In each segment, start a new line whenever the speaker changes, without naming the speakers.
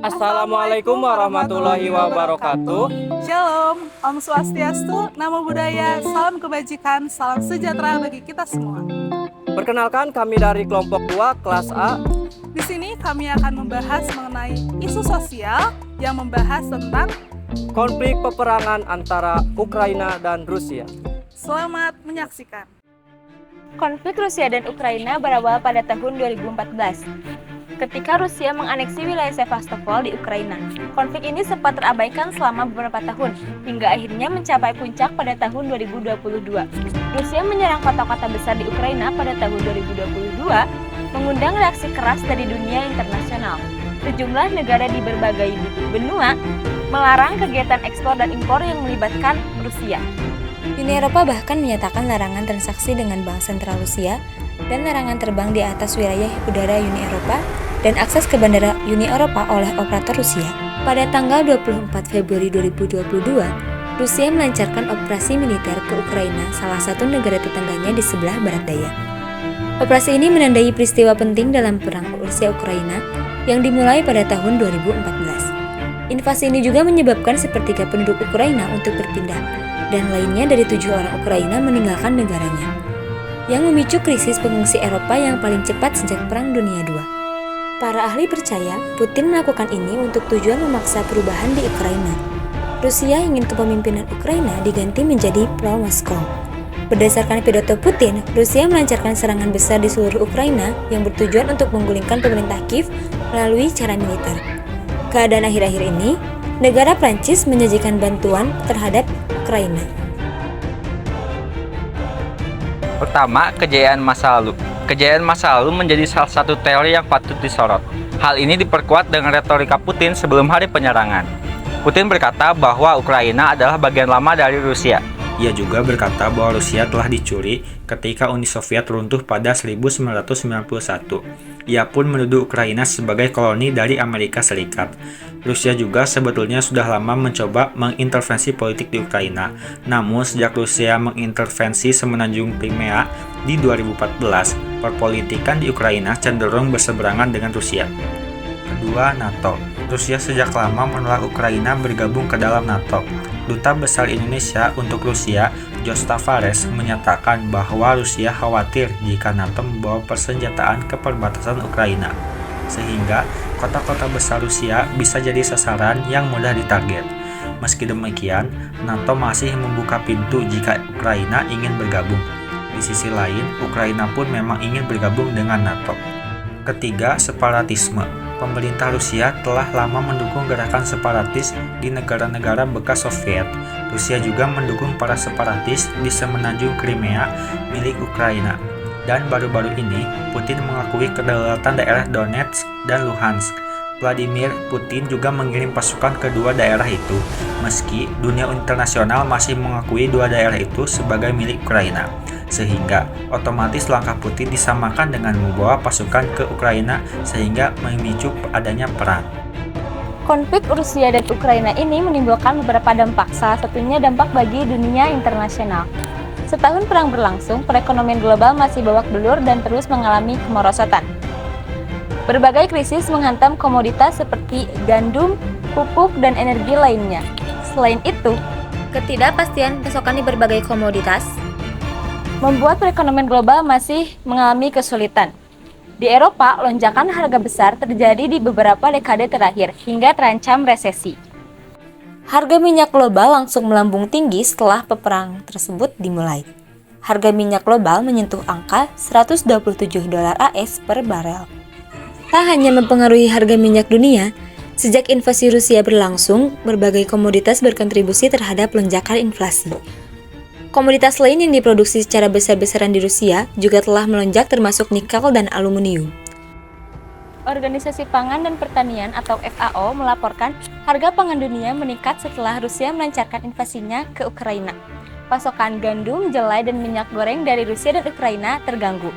Assalamualaikum warahmatullahi wabarakatuh.
Shalom, Om Swastiastu, Namo Buddhaya, salam kebajikan, salam sejahtera bagi kita semua.
Perkenalkan, kami dari kelompok 2 kelas A.
Di sini kami akan membahas mengenai isu sosial yang membahas tentang
Konflik peperangan antara Ukraina dan Rusia.
Selamat menyaksikan.
Konflik Rusia dan Ukraina berawal pada tahun 2014. Ketika Rusia menganeksi wilayah Sevastopol di Ukraina. Konflik ini sempat terabaikan selama beberapa tahun, hingga akhirnya mencapai puncak pada tahun 2022. Rusia menyerang kota-kota besar di Ukraina pada tahun 2022, mengundang reaksi keras dari dunia internasional. Sejumlah negara di berbagai benua melarang kegiatan ekspor dan impor yang melibatkan Rusia.
Uni Eropa bahkan menyatakan larangan transaksi dengan Bank Sentral Rusia dan larangan terbang di atas wilayah udara Uni Eropa dan akses ke bandara Uni Eropa oleh operator Rusia. Pada tanggal 24 Februari 2022, Rusia melancarkan operasi militer ke Ukraina, salah satu negara tetangganya di sebelah barat daya. Operasi ini menandai peristiwa penting dalam perang Rusia-Ukraina yang dimulai pada tahun 2014. Invasi ini juga menyebabkan sepertiga penduduk Ukraina untuk berpindah, dan lainnya dari 7 orang Ukraina meninggalkan negaranya, yang memicu krisis pengungsi Eropa yang paling cepat sejak Perang Dunia II. Para ahli percaya Putin melakukan ini untuk tujuan memaksa perubahan di Ukraina. Rusia ingin kepemimpinan Ukraina diganti menjadi pro-Moskow. Berdasarkan pidato Putin, Rusia melancarkan serangan besar di seluruh Ukraina yang bertujuan untuk menggulingkan pemerintah Kiev melalui cara militer. Keadaan akhir-akhir ini, negara Prancis menyajikan bantuan terhadap Ukraina.
Pertama, kejayaan masa lalu. Kejayaan masa lalu menjadi salah satu teori yang patut disorot. Hal ini diperkuat dengan retorika Putin sebelum hari penyerangan. Putin berkata bahwa Ukraina adalah bagian lama dari Rusia.
Ia juga berkata bahwa Rusia telah dicuri ketika Uni Soviet runtuh pada 1991. Ia pun menuduh Ukraina sebagai koloni dari Amerika Serikat. Rusia juga sebetulnya sudah lama mencoba mengintervensi politik di Ukraina. Namun sejak Rusia mengintervensi semenanjung Crimea di 2014, perpolitikan di Ukraina cenderung berseberangan dengan Rusia. Kedua, NATO. Rusia sejak lama menolak Ukraina bergabung ke dalam NATO. Duta Besar Indonesia untuk Rusia, Jos Tavares, menyatakan bahwa Rusia khawatir jika NATO membawa persenjataan ke perbatasan Ukraina, sehingga kota-kota besar Rusia bisa jadi sasaran yang mudah ditarget. Meski demikian, NATO masih membuka pintu jika Ukraina ingin bergabung. Di sisi lain, Ukraina pun memang ingin bergabung dengan NATO. Ketiga, separatisme. Pemerintah Rusia telah lama mendukung gerakan separatis di negara-negara bekas Soviet. Rusia juga mendukung para separatis di semenanjung Crimea milik Ukraina. Dan baru-baru ini, Putin mengakui kedaulatan daerah Donetsk dan Luhansk. Vladimir Putin juga mengirim pasukan ke dua daerah itu, meski dunia internasional masih mengakui dua daerah itu sebagai milik Ukraina. Sehingga otomatis langkah Putin disamakan dengan membawa pasukan ke Ukraina sehingga memicu adanya perang.
Konflik Rusia dan Ukraina ini menimbulkan beberapa dampak, salah satunya dampak bagi dunia internasional. Setahun perang berlangsung, perekonomian global masih babak belur dan terus mengalami kemerosotan. Berbagai krisis menghantam komoditas seperti gandum, pupuk, dan energi lainnya. Selain itu,
Ketidakpastian pasokan di berbagai komoditas
membuat perekonomian global masih mengalami kesulitan. Di Eropa, lonjakan harga besar terjadi di beberapa dekade terakhir hingga terancam resesi.
Harga minyak global langsung melambung tinggi setelah peperangan tersebut dimulai. Harga minyak global menyentuh angka $127 AS per barel. Tak hanya mempengaruhi harga minyak dunia, sejak invasi Rusia berlangsung, berbagai komoditas berkontribusi terhadap lonjakan inflasi. Komoditas lain yang diproduksi secara besar-besaran di Rusia juga telah melonjak termasuk nikel dan aluminium.
Organisasi Pangan dan Pertanian atau FAO melaporkan harga pangan dunia meningkat setelah Rusia melancarkan invasinya ke Ukraina. Pasokan gandum, jelai, dan minyak goreng dari Rusia dan Ukraina terganggu,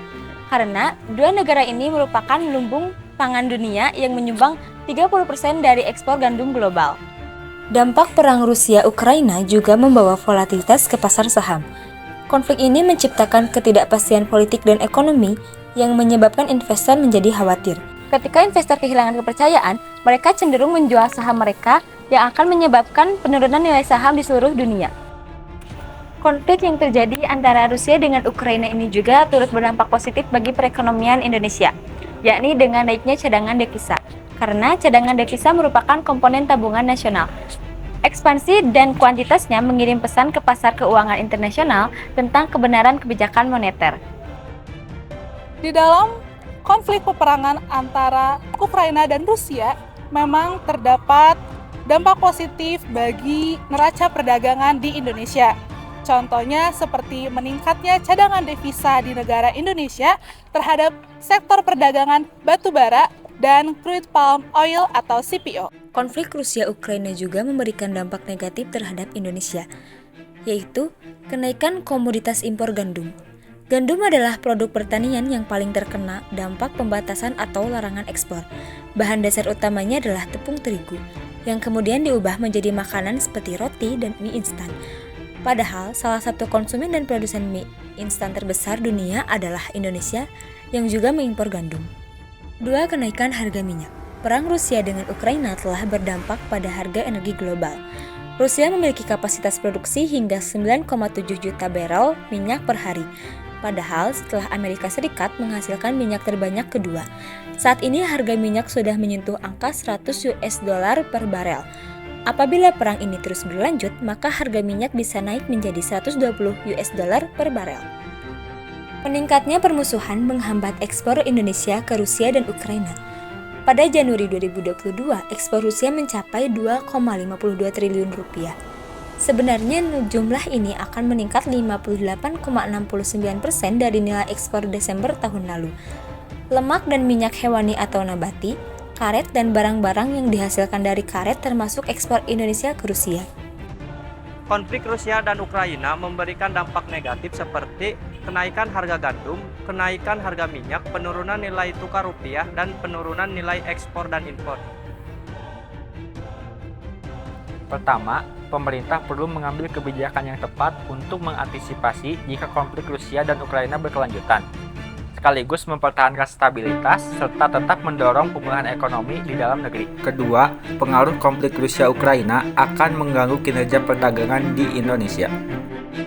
karena dua negara ini merupakan lumbung pangan dunia yang menyumbang 30% dari ekspor gandum global.
Dampak perang Rusia-Ukraina juga membawa volatilitas ke pasar saham. Konflik ini menciptakan ketidakpastian politik dan ekonomi yang menyebabkan investor menjadi khawatir.
Ketika investor kehilangan kepercayaan, mereka cenderung menjual saham mereka yang akan menyebabkan penurunan nilai saham di seluruh dunia. Konflik yang terjadi antara Rusia dengan Ukraina ini juga turut berdampak positif bagi perekonomian Indonesia, yakni dengan naiknya cadangan devisa. Karena cadangan devisa merupakan komponen tabungan nasional. Ekspansi dan kuantitasnya mengirim pesan ke pasar keuangan internasional tentang kebenaran kebijakan moneter.
Di dalam konflik peperangan antara Ukraina dan Rusia, memang terdapat dampak positif bagi neraca perdagangan di Indonesia. Contohnya seperti meningkatnya cadangan devisa di negara Indonesia terhadap sektor perdagangan batu bara dan crude palm oil atau CPO.
Konflik Rusia-Ukraina juga memberikan dampak negatif terhadap Indonesia, yaitu kenaikan komoditas impor gandum. Gandum adalah produk pertanian yang paling terkena dampak pembatasan atau larangan ekspor. Bahan dasar utamanya adalah tepung terigu, yang kemudian diubah menjadi makanan seperti roti dan mie instan. Padahal, salah satu konsumen dan produsen mie instan terbesar dunia adalah Indonesia, yang juga mengimpor gandum. 2. Kenaikan harga minyak. Perang Rusia dengan Ukraina telah berdampak pada harga energi global. Rusia memiliki kapasitas produksi hingga 9,7 juta barel minyak per hari. Padahal setelah Amerika Serikat menghasilkan minyak terbanyak kedua. Saat ini harga minyak sudah menyentuh angka 100 US dollar per barel. Apabila perang ini terus berlanjut, maka harga minyak bisa naik menjadi 120 US dollar per barel. Meningkatnya permusuhan menghambat ekspor Indonesia ke Rusia dan Ukraina. Pada Januari 2022, ekspor Rusia mencapai 2,52 triliun rupiah. Sebenarnya jumlah ini akan meningkat 58,69% dari nilai ekspor Desember tahun lalu. Lemak dan minyak hewani atau nabati, karet dan barang-barang yang dihasilkan dari karet termasuk ekspor Indonesia ke Rusia.
Konflik Rusia dan Ukraina memberikan dampak negatif seperti kenaikan harga gandum, kenaikan harga minyak, penurunan nilai tukar rupiah, dan penurunan nilai ekspor dan impor.
Pertama, pemerintah perlu mengambil kebijakan yang tepat untuk mengantisipasi jika konflik Rusia dan Ukraina berkelanjutan, sekaligus mempertahankan stabilitas serta tetap mendorong pemulihan ekonomi di dalam negeri.
Kedua, pengaruh konflik Rusia-Ukraina akan mengganggu kinerja perdagangan di Indonesia.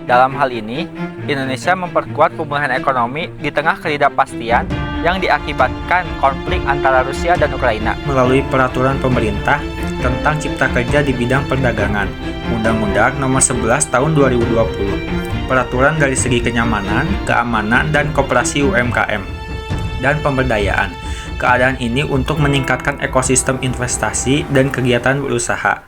Dalam hal ini, Indonesia memperkuat pemulihan ekonomi di tengah ketidakpastian yang diakibatkan konflik antara Rusia dan Ukraina.
Melalui peraturan pemerintah tentang Cipta Kerja di bidang perdagangan, Undang-Undang Nomor 11 Tahun 2020, peraturan dari segi kenyamanan, keamanan, dan koperasi UMKM, dan pemberdayaan. Keadaan ini untuk meningkatkan ekosistem investasi dan kegiatan berusaha.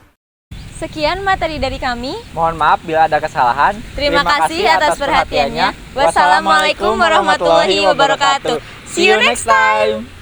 Sekian materi dari kami.
Mohon maaf bila ada kesalahan.
Terima kasih atas perhatiannya. Wassalamualaikum warahmatullahi wabarakatuh. See you next time.